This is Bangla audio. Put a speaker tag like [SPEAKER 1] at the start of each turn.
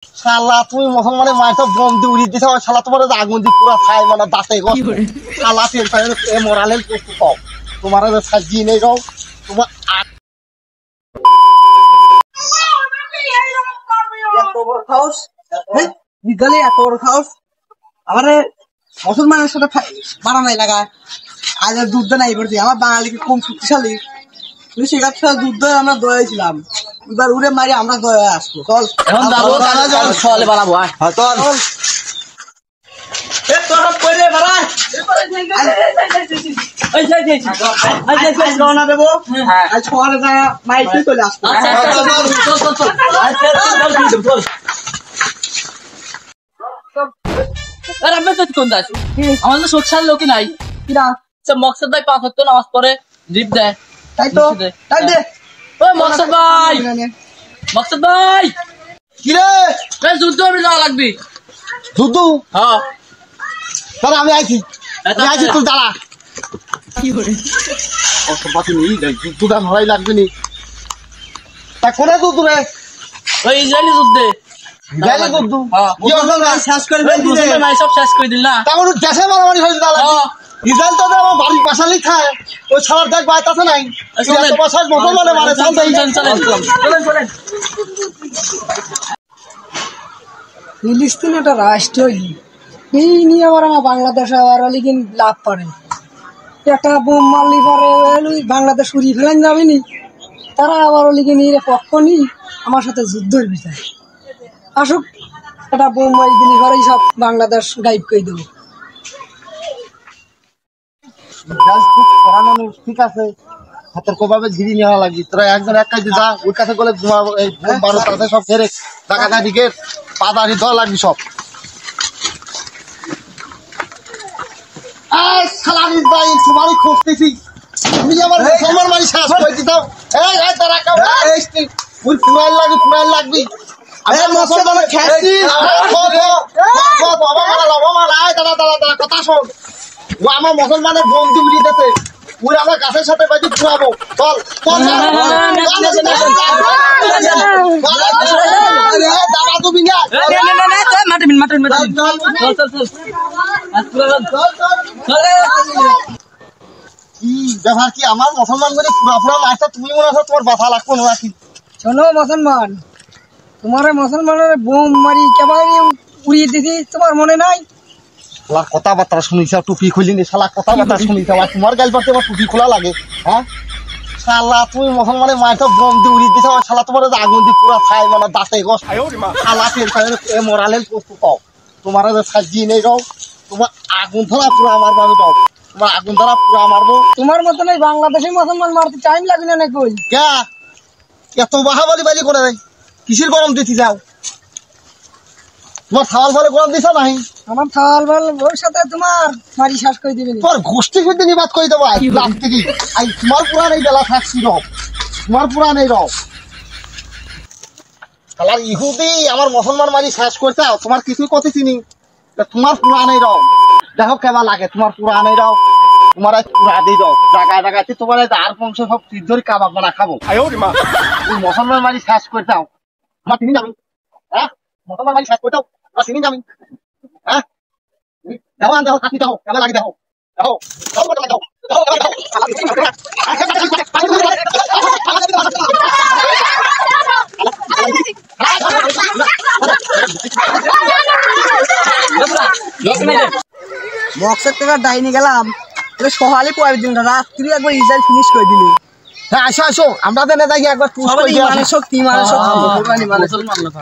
[SPEAKER 1] শালা তুমি মুসলমানের মায়ের তো বোম দিয়ে উড়িয়ে দিছো শালা তোমার আগুন দিয়ে পুরো খাই মানে দাঁতে গো শালা এ মোরালের প্রস্তুত পাও তোমার সাজিয়ে নেই যাও তোমার
[SPEAKER 2] মুসলমানের সাথে বাড়া নাই লাগা আজ যুদ্ধ নাই পড়ছি আমার বাঙালিকে কম শক্তিশালী কিন্তু সেটার সাথে যুদ্ধ আমরা দয়াছিলাম এবার উড়ে মারি আমরা দয়া আসবো চল এখন যাবো চলে বাড়াবো চল
[SPEAKER 3] আমাদের শোকসার লোক নাই মকসদ ভাই 5 ওয়াক্ত নামাজ পড়ে জিপ দেয়
[SPEAKER 2] তাই তো তাই দে
[SPEAKER 3] মকসদ ভাই মকসদ ভাই
[SPEAKER 1] কি রে
[SPEAKER 3] যুদ্ধ আমি যাওয়া লাগবে
[SPEAKER 1] যুদ্ধ
[SPEAKER 3] হ্যাঁ
[SPEAKER 1] তাহলে আমি আইছি তুই দাঁড়া কি করে অসম্পাতি নেই যুদ্ধটা ভালোই লাগবে নি তা কোনে যুদ্ধ রে
[SPEAKER 3] ওই ইসরায়েলি যুদ্ধে
[SPEAKER 1] যুদ্ধ
[SPEAKER 2] শেষ করে
[SPEAKER 3] সব শেষ করে দিল না
[SPEAKER 1] তেমন দেশে মারামারি হয়েছে দাঁড়া ইসরায়েল তো আমার বাড়ির পাশালি খায় ওই সবার দেখ বাইত আছে নাই মুসলমানে মারে
[SPEAKER 2] ফিলিস্তিন একটা রাষ্ট্র এই নিয়ে আবার আমার বাংলাদেশে আবার লিখিন লাভ পারে একটা বোম মারলি পরে বাংলাদেশ উড়িয়ে ফেলেন যাবেনি তারা আবার লিখে নিয়ে পক্ষ নি আমার সাথে যুদ্ধের বিচার আসুক একটা বোম মারি দিলি পরেই সব বাংলাদেশ গাইব করে দেবো
[SPEAKER 1] ঠিক আছে হাতের কোভাবে ঘিরি নেওয়া লাগবে তোরা একজন এক কাজে যা ওর কাছে গেলে সব ফেরে টাকা দিকে পাদারি দেওয়া লাগবে সব তোমারই খুঁজতেছি তুমি আমার মুসলমান বাড়ি শেষ করে দিতাম পুরাইল লাগবি কথা শোন ও আমার মুসলমানের বন্দি উড়িয়ে দিতে ওই আমার গাছের সাথে বাজি পুরাবো চল দাঁড়া তুমি না কি ব্যাপার কি আমার মুসলমান করে পুরা লাইফটা তুমি মনে হয় তোমার বাধা লাগবো না কি
[SPEAKER 2] শোনো মুসলমান তোমার মুসলমানের বোম মারি কেবল উড়িয়ে দিছি তোমার মনে নাই
[SPEAKER 1] শালা কথাবার্তা শুনিস টুপি খুলিনি শালা কথাবার্তা শুনিস আর তোমার গাল পাতে আমার টুপি খোলা লাগে হ্যাঁ শালা তুমি মুসলমানের মায়ের তো বোম দিয়ে উড়িয়ে দিছো শালা তোমার আগুন দিয়ে পুরো খাই মানে দাঁতে গস শালা এ মোরালের প্রস্তুত পাও তোমার সাজিয়ে নেই যাও তোমার আগুন ধরা পুরো আমার বাড়ি দাও তোমার আগুন ধরা পুরো মারবো
[SPEAKER 2] তোমার মতন এই বাংলাদেশি মুসলমান মারতে টাইম লাগবে না কই
[SPEAKER 1] কে এত বাহাবালি বালি করে দেয় কিসের গরম দিতে যাও তোমার থাওয়াল ফলে গরম দিছ নাই
[SPEAKER 2] আমার থাওয়াল বল ওর সাথে তোমার মারি শেষ করে দিবি
[SPEAKER 1] তোর গোষ্ঠী শুদ্ধ নিবাদ করে দেবো লাভ থেকে তোমার পুরান এই বেলা থাকছি রব তোমার পুরান এই রব তাহলে ইহুদি আমার মুসলমান মারি শেষ করতে তোমার কিছুই কথা চিনি তোমার পুরান এই রব দেখো কেবা লাগে তোমার পুরান এই রব তোমার পুরা দিয়ে দাও জায়গায় জায়গাতে তোমার আর বংশ সব সিদ্ধরি কাবাব বানা খাবো মুসলমান মারি শেষ করতে আমার তিনি যাবি হ্যাঁ মুসলমান মারি শেষ করতে আমার তিনি যাবি হ্যাঁ দেখো দেখো কাটি দাও কেবা লাগে দেখো দেখো
[SPEAKER 2] বক্সের থেকে ডাইনি গেলাম সকালে পরের দিন রাত্রি একবার রিজাল্ট ফিনিশ করে দিলি
[SPEAKER 1] হ্যাঁ আসো আসো আমরা দেনে যাই একবার
[SPEAKER 2] শক্তি মানে শক্তি